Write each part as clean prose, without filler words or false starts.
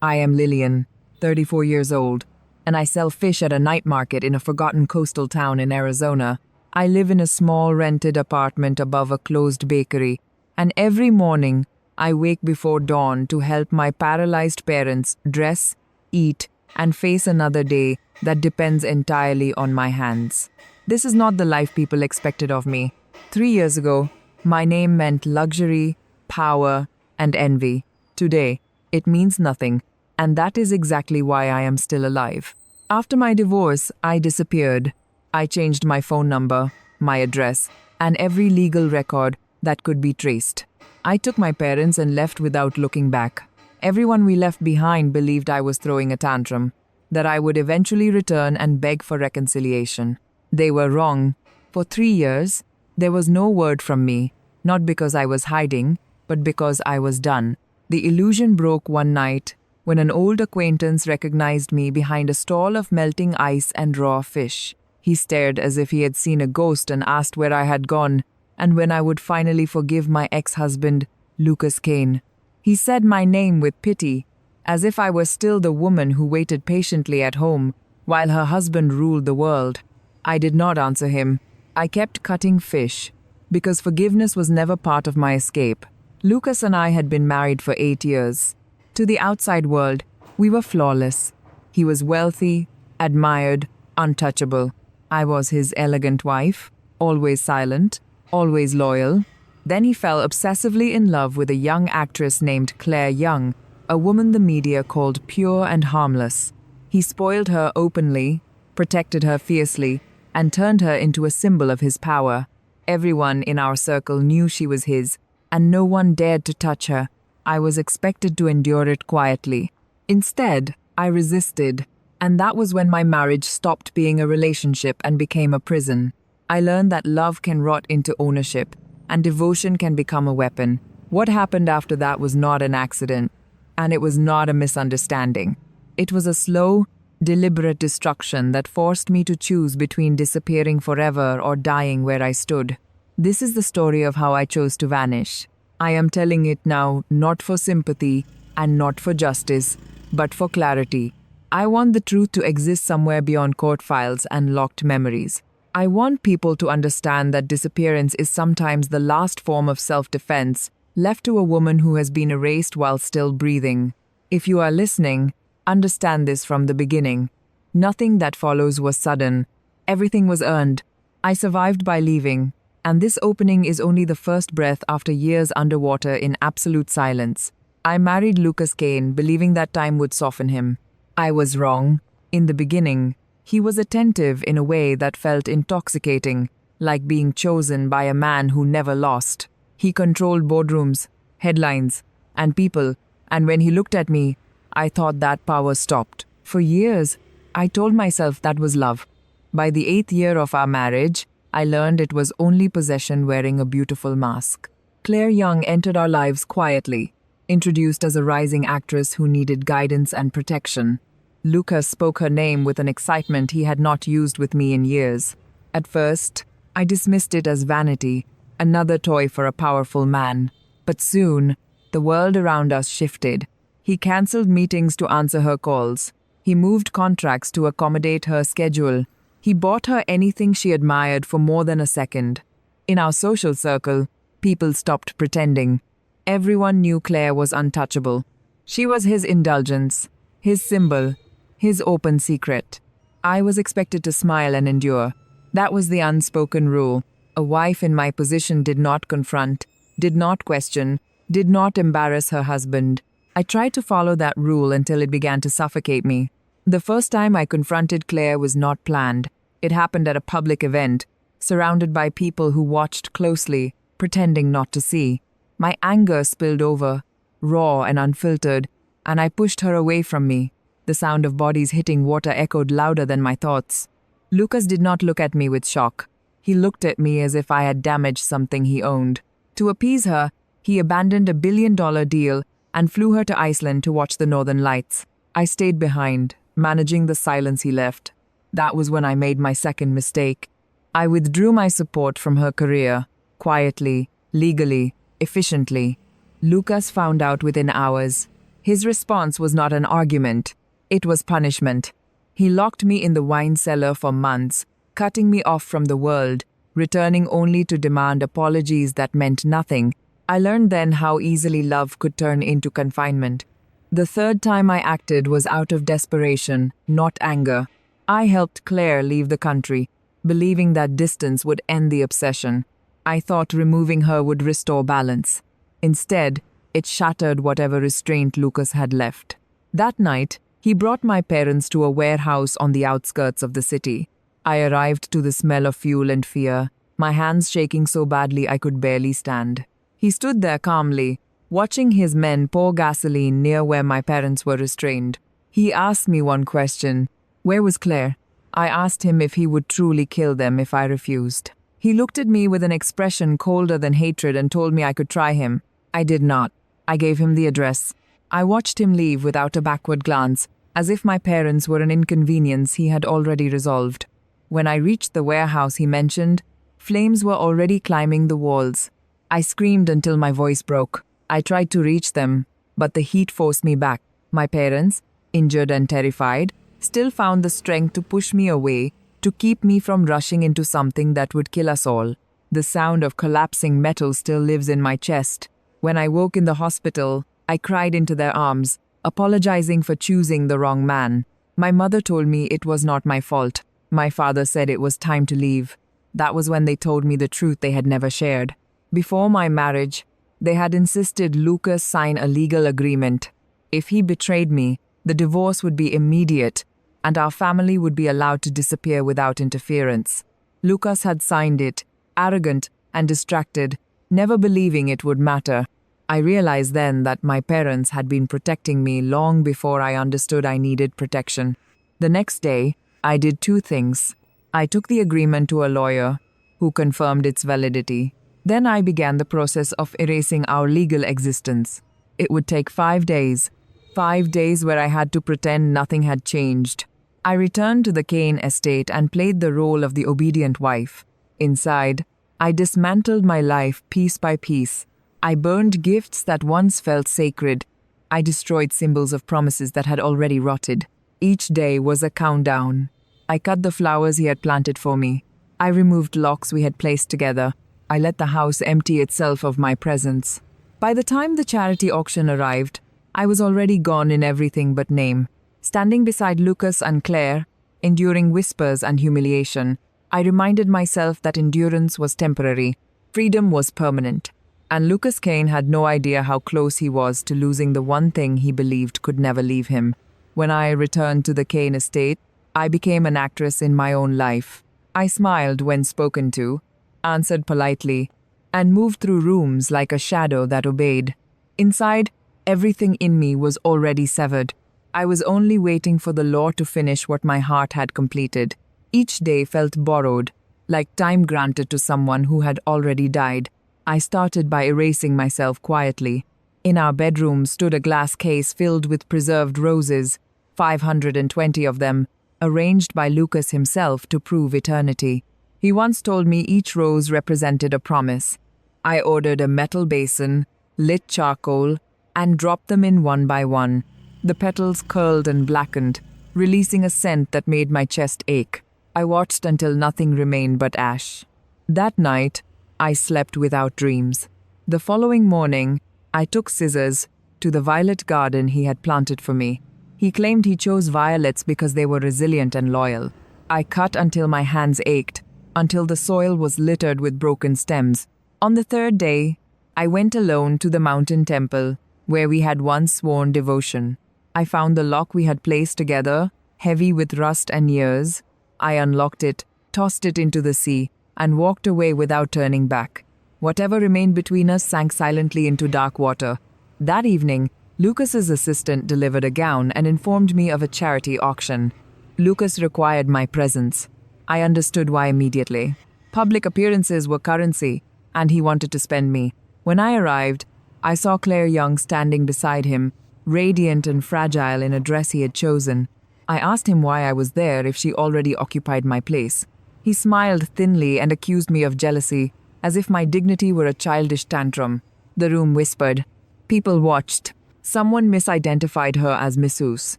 I am Lillian, 34 years old, and I sell fish at a night market in a forgotten coastal town in Arizona. I live in a small rented apartment above a closed bakery, and every morning I wake before dawn to help my paralyzed parents dress, eat, and face another day that depends entirely on my hands. This is not the life people expected of me. 3 years ago, my name meant luxury, power, and envy. Today, it means nothing, and that is exactly why I am still alive. After my divorce, I disappeared. I changed my phone number, my address, and every legal record that could be traced. I took my parents and left without looking back. Everyone we left behind believed I was throwing a tantrum, that I would eventually return and beg for reconciliation. They were wrong. For 3 years, there was no word from me, not because I was hiding, but because I was done. The illusion broke one night when an old acquaintance recognized me behind a stall of melting ice and raw fish. He stared as if he had seen a ghost and asked where I had gone and when I would finally forgive my ex-husband, Lucas Kane. He said my name with pity, as if I were still the woman who waited patiently at home while her husband ruled the world. I did not answer him. I kept cutting fish, because forgiveness was never part of my escape. Lucas and I had been married for 8 years. To the outside world, we were flawless. He was wealthy, admired, untouchable. I was his elegant wife, always silent, always loyal. Then he fell obsessively in love with a young actress named Claire Young, a woman the media called pure and harmless. He spoiled her openly, protected her fiercely, and turned her into a symbol of his power. Everyone in our circle knew she was his, and no one dared to touch her. I was expected to endure it quietly. Instead, I resisted, and that was when my marriage stopped being a relationship and became a prison. I learned that love can rot into ownership, and devotion can become a weapon. What happened after that was not an accident, and it was not a misunderstanding. It was a slow, deliberate destruction that forced me to choose between disappearing forever or dying where I stood. This is the story of how I chose to vanish. I am telling it now, not for sympathy and not for justice, but for clarity. I want the truth to exist somewhere beyond court files and locked memories. I want people to understand that disappearance is sometimes the last form of self-defense left to a woman who has been erased while still breathing. If you are listening, understand this from the beginning. Nothing that follows was sudden. Everything was earned. I survived by leaving, and this opening is only the first breath after years underwater in absolute silence. I married Lucas Kane, believing that time would soften him. I was wrong. In the beginning, he was attentive in a way that felt intoxicating, like being chosen by a man who never lost. He controlled boardrooms, headlines, and people, and when he looked at me, I thought that power stopped. For years, I told myself that was love. By the 8th year of our marriage, I learned it was only possession wearing a beautiful mask. Claire Young entered our lives quietly, introduced as a rising actress who needed guidance and protection. Lucas spoke her name with an excitement he had not used with me in years. At first, I dismissed it as vanity, another toy for a powerful man. But soon, the world around us shifted. He cancelled meetings to answer her calls. He moved contracts to accommodate her schedule. He bought her anything she admired for more than a second. In our social circle, people stopped pretending. Everyone knew Claire was untouchable. She was his indulgence, his symbol, his open secret. I was expected to smile and endure. That was the unspoken rule. A wife in my position did not confront, did not question, did not embarrass her husband. I tried to follow that rule until it began to suffocate me. The first time I confronted Claire was not planned. It happened at a public event, surrounded by people who watched closely, pretending not to see. My anger spilled over, raw and unfiltered, and I pushed her away from me. The sound of bodies hitting water echoed louder than my thoughts. Lucas did not look at me with shock. He looked at me as if I had damaged something he owned. To appease her, he abandoned a billion-dollar deal and flew her to Iceland to watch the Northern Lights. I stayed behind, managing the silence he left. That was when I made my second mistake. I withdrew my support from her career, quietly, legally, efficiently. Lucas found out within hours. His response was not an argument. It was punishment. He locked me in the wine cellar for months, cutting me off from the world, returning only to demand apologies that meant nothing. I learned then how easily love could turn into confinement. The third time I acted was out of desperation, not anger. I helped Claire leave the country, believing that distance would end the obsession. I thought removing her would restore balance. Instead, it shattered whatever restraint Lucas had left. That night, he brought my parents to a warehouse on the outskirts of the city. I arrived to the smell of fuel and fear, my hands shaking so badly I could barely stand. He stood there calmly, watching his men pour gasoline near where my parents were restrained. He asked me one question. Where was Claire? I asked him if he would truly kill them if I refused. He looked at me with an expression colder than hatred and told me I could try him. I did not. I gave him the address. I watched him leave without a backward glance, as if my parents were an inconvenience he had already resolved. When I reached the warehouse he mentioned, flames were already climbing the walls. I screamed until my voice broke. I tried to reach them, but the heat forced me back. My parents, injured and terrified, still found the strength to push me away, to keep me from rushing into something that would kill us all. The sound of collapsing metal still lives in my chest. When I woke in the hospital, I cried into their arms, apologizing for choosing the wrong man. My mother told me it was not my fault. My father said it was time to leave. That was when they told me the truth they had never shared. Before my marriage, they had insisted Lucas sign a legal agreement. If he betrayed me, the divorce would be immediate, and our family would be allowed to disappear without interference. Lucas had signed it, arrogant and distracted, never believing it would matter. I realized then that my parents had been protecting me long before I understood I needed protection. The next day, I did two things. I took the agreement to a lawyer, who confirmed its validity. Then I began the process of erasing our legal existence. It would take 5 days. 5 days where I had to pretend nothing had changed. I returned to the Kane estate and played the role of the obedient wife. Inside, I dismantled my life piece by piece. I burned gifts that once felt sacred. I destroyed symbols of promises that had already rotted. Each day was a countdown. I cut the flowers he had planted for me. I removed locks we had placed together. I let the house empty itself of my presence. By the time the charity auction arrived, I was already gone in everything but name. Standing beside Lucas and Claire, enduring whispers and humiliation, I reminded myself that endurance was temporary, freedom was permanent. And Lucas Kane had no idea how close he was to losing the one thing he believed could never leave him. When I returned to the Kane estate, I became an actress in my own life. I smiled when spoken to, answered politely, and moved through rooms like a shadow that obeyed. Inside, everything in me was already severed. I was only waiting for the law to finish what my heart had completed. Each day felt borrowed, like time granted to someone who had already died. I started by erasing myself quietly. In our bedroom stood a glass case filled with preserved roses, 520 of them, arranged by Lucas himself to prove eternity. He once told me each rose represented a promise. I ordered a metal basin, lit charcoal, and dropped them in one by one. The petals curled and blackened, releasing a scent that made my chest ache. I watched until nothing remained but ash. That night, I slept without dreams. The following morning, I took scissors to the violet garden he had planted for me. He claimed he chose violets because they were resilient and loyal. I cut until my hands ached, until the soil was littered with broken stems. On the third day, I went alone to the mountain temple, where we had once sworn devotion. I found the lock we had placed together, heavy with rust and years. I unlocked it, tossed it into the sea, and walked away without turning back. Whatever remained between us sank silently into dark water. That evening, Lucas's assistant delivered a gown and informed me of a charity auction. Lucas required my presence. I understood why immediately. Public appearances were currency, and he wanted to spend me. When I arrived, I saw Claire Young standing beside him, radiant and fragile in a dress he had chosen. I asked him why I was there if she already occupied my place. He smiled thinly and accused me of jealousy, as if my dignity were a childish tantrum. The room whispered. People watched. Someone misidentified her as Mrs.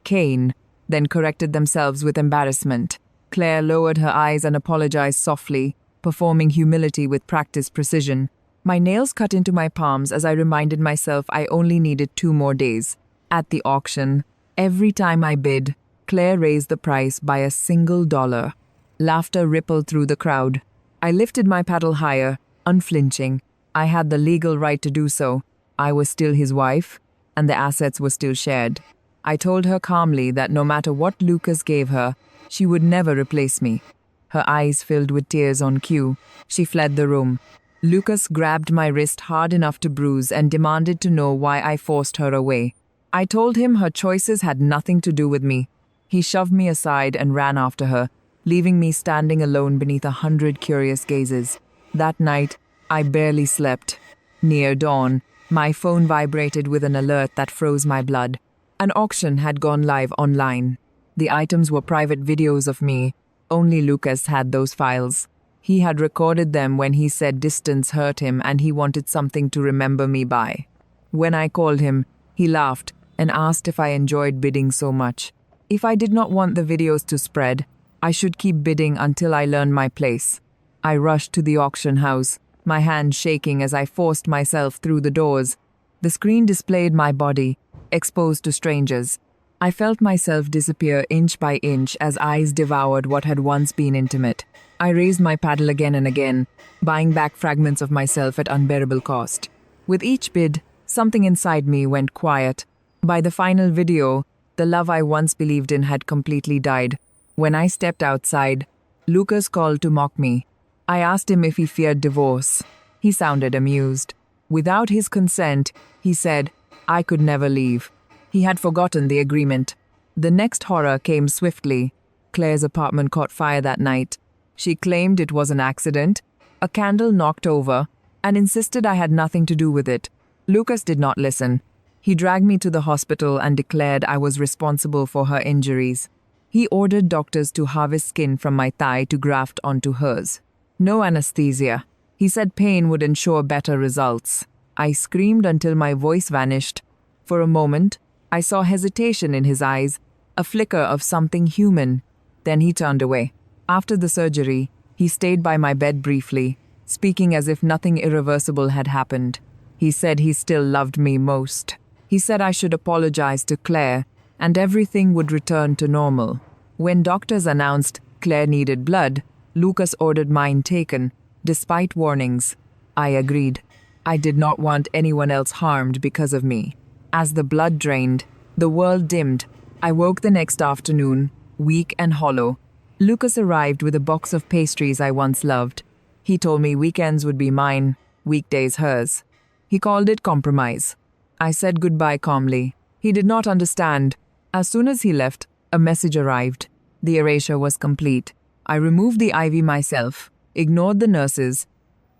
Kane, then corrected themselves with embarrassment. Claire lowered her eyes and apologized softly, performing humility with practiced precision. My nails cut into my palms as I reminded myself I only needed 2 more days. At the auction, every time I bid, Claire raised the price by a single dollar. Laughter rippled through the crowd. I lifted my paddle higher, unflinching. I had the legal right to do so. I was still his wife, and the assets were still shared. I told her calmly that no matter what Lucas gave her, she would never replace me. Her eyes filled with tears on cue. She fled the room. Lucas grabbed my wrist hard enough to bruise and demanded to know why I forced her away. I told him her choices had nothing to do with me. He shoved me aside and ran after her, leaving me standing alone beneath 100 curious gazes. That night, I barely slept. Near dawn, my phone vibrated with an alert that froze my blood. An auction had gone live online. The items were private videos of me. Only Lucas had those files. He had recorded them when he said distance hurt him and he wanted something to remember me by. When I called him, he laughed and asked if I enjoyed bidding so much. If I did not want the videos to spread, I should keep bidding until I learned my place. I rushed to the auction house, my hand shaking as I forced myself through the doors. The screen displayed my body, exposed to strangers. I felt myself disappear inch by inch as eyes devoured what had once been intimate. I raised my paddle again and again, buying back fragments of myself at unbearable cost. With each bid, something inside me went quiet. By the final video, the love I once believed in had completely died. When I stepped outside, Lucas called to mock me. I asked him if he feared divorce. He sounded amused. Without his consent, he said, I could never leave. He had forgotten the agreement. The next horror came swiftly. Claire's apartment caught fire that night. She claimed it was an accident, a candle knocked over, and insisted I had nothing to do with it. Lucas did not listen. He dragged me to the hospital and declared I was responsible for her injuries. He ordered doctors to harvest skin from my thigh to graft onto hers. No anesthesia. He said pain would ensure better results. I screamed until my voice vanished. For a moment, I saw hesitation in his eyes, a flicker of something human. Then he turned away. After the surgery, he stayed by my bed briefly, speaking as if nothing irreversible had happened. He said he still loved me most. He said I should apologize to Claire, and everything would return to normal. When doctors announced Claire needed blood, Lucas ordered mine taken, despite warnings. I agreed. I did not want anyone else harmed because of me. As the blood drained, the world dimmed. I woke the next afternoon, weak and hollow. Lucas arrived with a box of pastries I once loved. He told me weekends would be mine, weekdays hers. He called it compromise. I said goodbye calmly. He did not understand. As soon as he left, a message arrived. The erasure was complete. I removed the IV myself, ignored the nurses,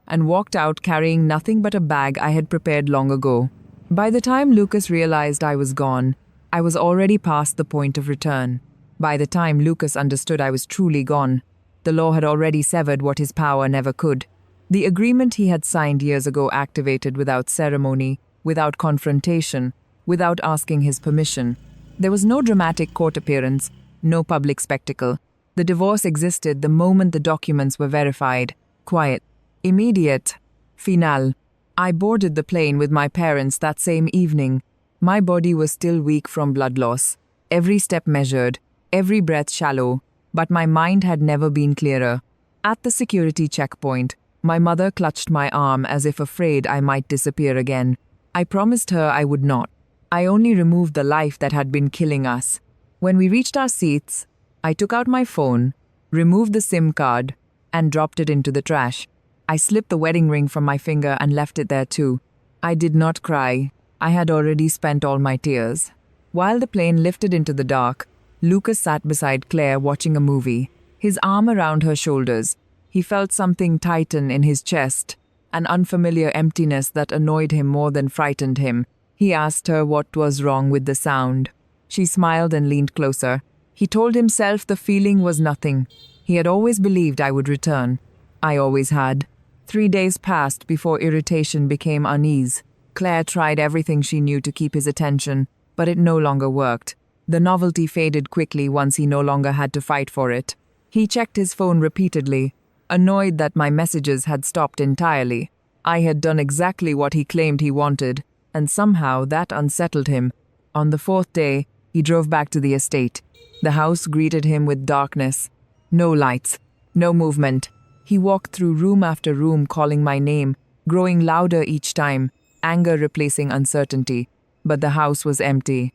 and walked out carrying nothing but a bag I had prepared long ago. By the time Lucas realized I was gone, I was already past the point of return. By the time Lucas understood I was truly gone, the law had already severed what his power never could. The agreement he had signed years ago activated without ceremony, without confrontation, without asking his permission. There was no dramatic court appearance, no public spectacle. The divorce existed the moment the documents were verified. Quiet. Immediate. Final. I boarded the plane with my parents that same evening. My body was still weak from blood loss. Every step measured, every breath shallow, but my mind had never been clearer. At the security checkpoint, my mother clutched my arm as if afraid I might disappear again. I promised her I would not. I only removed the life that had been killing us. When we reached our seats, I took out my phone, removed the SIM card, and dropped it into the trash. I slipped the wedding ring from my finger and left it there too. I did not cry. I had already spent all my tears. While the plane lifted into the dark, Lucas sat beside Claire watching a movie, his arm around her shoulders. He felt something tighten in his chest, an unfamiliar emptiness that annoyed him more than frightened him. He asked her what was wrong with the sound. She smiled and leaned closer. He told himself the feeling was nothing. He had always believed I would return. I always had. 3 days passed before irritation became unease. Claire tried everything she knew to keep his attention, but it no longer worked. The novelty faded quickly once he no longer had to fight for it. He checked his phone repeatedly, annoyed that my messages had stopped entirely. I had done exactly what he claimed he wanted, and somehow that unsettled him. On the fourth day, he drove back to the estate. The house greeted him with darkness. No lights, no movement. He walked through room after room calling my name, growing louder each time, anger replacing uncertainty. But the house was empty.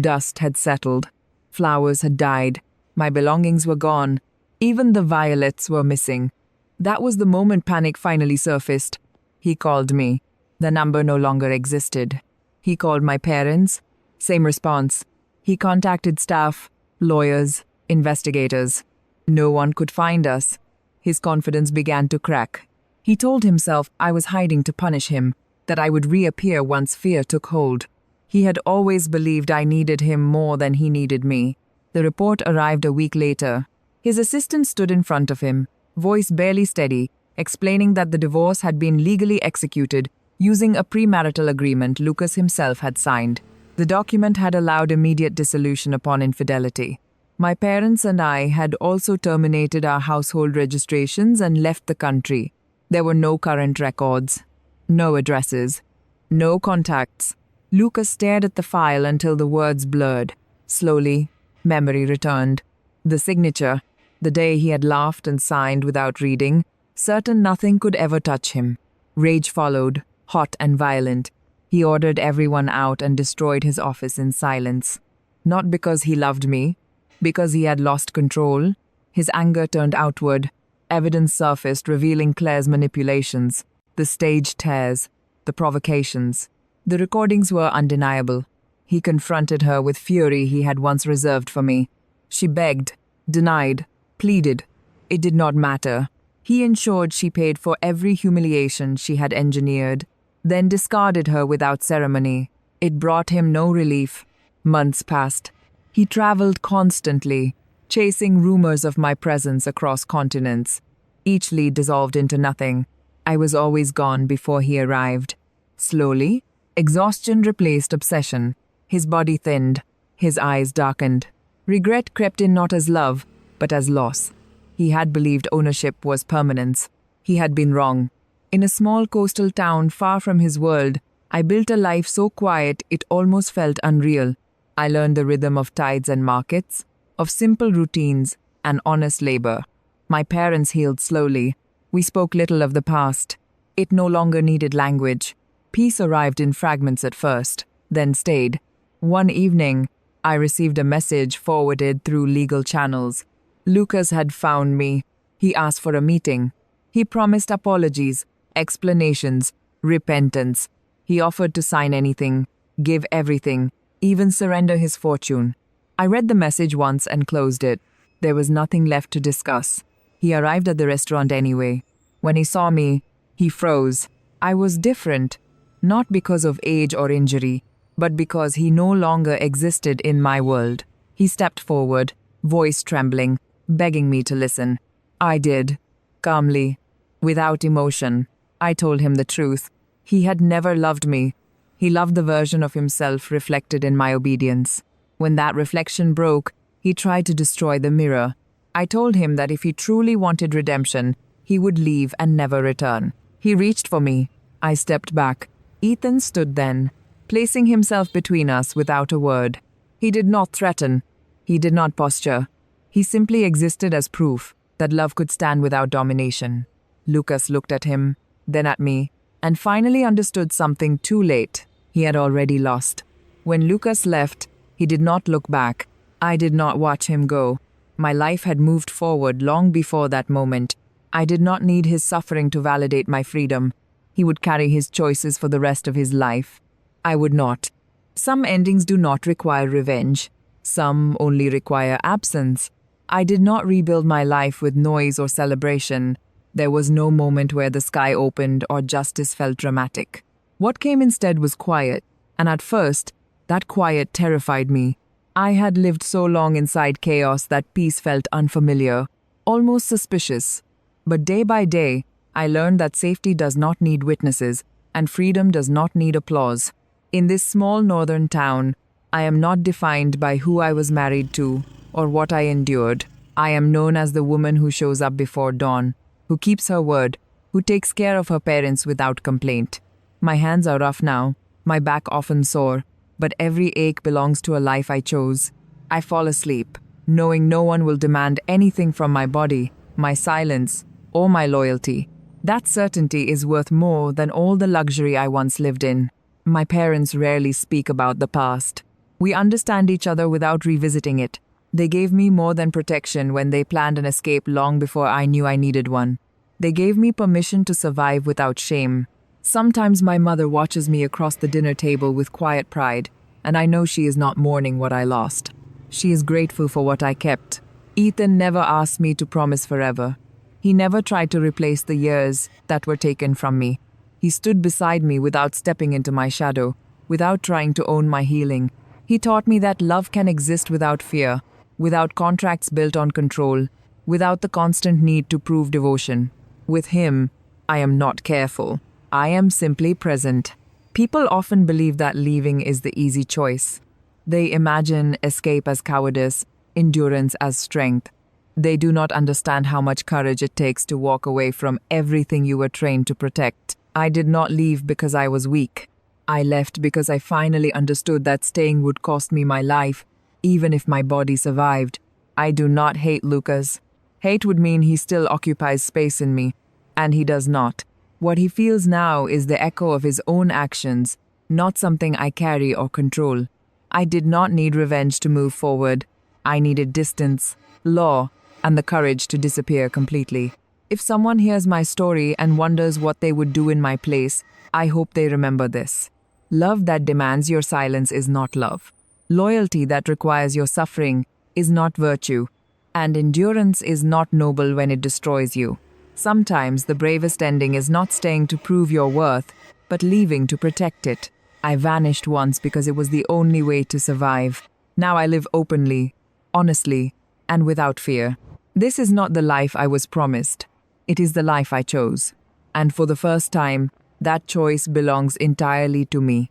Dust had settled. Flowers had died. My belongings were gone. Even the violets were missing. That was the moment panic finally surfaced. He called me. The number no longer existed. He called my parents. Same response. He contacted staff, lawyers, investigators. No one could find us. His confidence began to crack. He told himself I was hiding to punish him, that I would reappear once fear took hold. He had always believed I needed him more than he needed me. The report arrived a week later. His assistant stood in front of him, voice barely steady, explaining that the divorce had been legally executed using a premarital agreement Lucas himself had signed. The document had allowed immediate dissolution upon infidelity. My parents and I had also terminated our household registrations and left the country. There were no current records, no addresses, no contacts. Lucas stared at the file until the words blurred. Slowly, memory returned. The signature, the day he had laughed and signed without reading, certain nothing could ever touch him. Rage followed, hot and violent. He ordered everyone out and destroyed his office in silence. Not because he loved me, because he had lost control. His anger turned outward. Evidence surfaced revealing Claire's manipulations, the staged tears, the provocations. The recordings were undeniable. He confronted her with fury he had once reserved for me. She begged, denied, pleaded. It did not matter. He ensured she paid for every humiliation she had engineered, then discarded her without ceremony. It brought him no relief. Months passed. He traveled constantly, chasing rumors of my presence across continents. Each lead dissolved into nothing. I was always gone before he arrived. Slowly, exhaustion replaced obsession. His body thinned, his eyes darkened. Regret crept in not as love, but as loss. He had believed ownership was permanence. He had been wrong. In a small coastal town far from his world, I built a life so quiet it almost felt unreal. I learned the rhythm of tides and markets, of simple routines and honest labor. My parents healed slowly. We spoke little of the past. It no longer needed language. Peace arrived in fragments at first, then stayed. One evening, I received a message forwarded through legal channels. Lucas had found me. He asked for a meeting. He promised apologies, explanations, repentance. He offered to sign anything, give everything, even surrender his fortune. I read the message once and closed it. There was nothing left to discuss. He arrived at the restaurant anyway. When he saw me, he froze. I was different, not because of age or injury, but because he no longer existed in my world. He stepped forward, voice trembling, begging me to listen. I did, calmly, without emotion. I told him the truth. He had never loved me. He loved the version of himself reflected in my obedience. When that reflection broke, he tried to destroy the mirror. I told him that if he truly wanted redemption, he would leave and never return. He reached for me. I stepped back. Ethan stood then, placing himself between us without a word. He did not threaten. He did not posture. He simply existed as proof that love could stand without domination. Lucas looked at him, then at me, and finally understood something too late. He had already lost. When Lucas left, he did not look back. I did not watch him go. My life had moved forward long before that moment. I did not need his suffering to validate my freedom. He would carry his choices for the rest of his life. I would not. Some endings do not require revenge. Some only require absence. I did not rebuild my life with noise or celebration. There was no moment where the sky opened or justice felt dramatic. What came instead was quiet, and at first, that quiet terrified me. I had lived so long inside chaos that peace felt unfamiliar, almost suspicious. But day by day, I learned that safety does not need witnesses. and freedom does not need applause. In this small northern town, I am not defined by who I was married to or what I endured. I am known as the woman who shows up before dawn, who keeps her word, who takes care of her parents without complaint. My hands are rough now, my back often sore, but every ache belongs to a life I chose. I fall asleep, knowing no one will demand anything from my body, my silence, or my loyalty. That certainty is worth more than all the luxury I once lived in. My parents rarely speak about the past. We understand each other without revisiting it. They gave me more than protection when they planned an escape long before I knew I needed one. They gave me permission to survive without shame. Sometimes my mother watches me across the dinner table with quiet pride, and I know she is not mourning what I lost. She is grateful for what I kept. Ethan never asked me to promise forever. He never tried to replace the years that were taken from me. He stood beside me without stepping into my shadow, without trying to own my healing. He taught me that love can exist without fear, without contracts built on control, without the constant need to prove devotion. With him, I am not careful. I am simply present. People often believe that leaving is the easy choice. They imagine escape as cowardice, endurance as strength. They do not understand how much courage it takes to walk away from everything you were trained to protect. I did not leave because I was weak. I left because I finally understood that staying would cost me my life, even if my body survived. I do not hate Lucas. Hate would mean he still occupies space in me, and he does not. What he feels now is the echo of his own actions, not something I carry or control. I did not need revenge to move forward. I needed distance, law, and the courage to disappear completely. If someone hears my story and wonders what they would do in my place, I hope they remember this. Love that demands your silence is not love. Loyalty that requires your suffering is not virtue. And endurance is not noble when it destroys you. Sometimes the bravest ending is not staying to prove your worth, but leaving to protect it. I vanished once because it was the only way to survive. Now I live openly, honestly, and without fear. This is not the life I was promised. It is the life I chose. And for the first time, that choice belongs entirely to me.